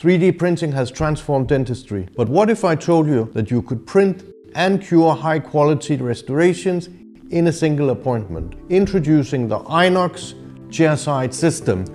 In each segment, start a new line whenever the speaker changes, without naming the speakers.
3D printing has transformed dentistry. But what if I told you that you could print and cure high-quality restorations in a single appointment? Introducing the Inox chairside system,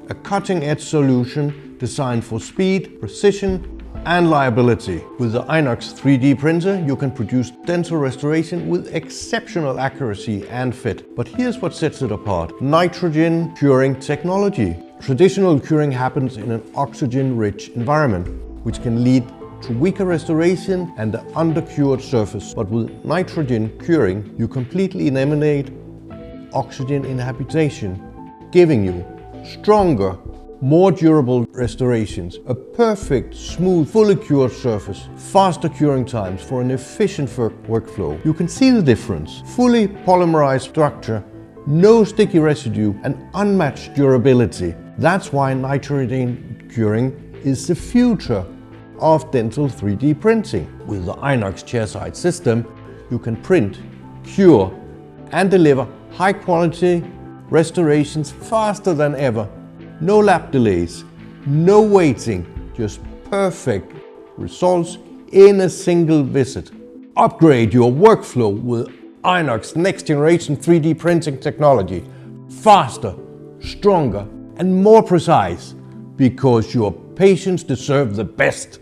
a cutting-edge solution designed for speed, precision, and reliability. With the Inox 3D printer, you can produce dental restoration with exceptional accuracy and fit. But here's what sets it apart: nitrogen curing technology. Traditional curing happens in an oxygen-rich environment, which can lead to weaker restoration and an undercured surface. But with nitrogen curing, you completely eliminate oxygen inhabitation, giving you stronger, more durable restorations, a perfect, smooth, fully cured surface, faster curing times for an efficient workflow. You can see the difference. Fully polymerized structure, no sticky residue, and unmatched durability. That's why nitrogen curing is the future of dental 3D printing. With the Inox chairside system, you can print, cure, and deliver high-quality restorations faster than ever. No lab delays, no waiting, just perfect results in a single visit. Upgrade your workflow with Inox next generation 3D printing technology. Faster, stronger, and more precise, because your patients deserve the best.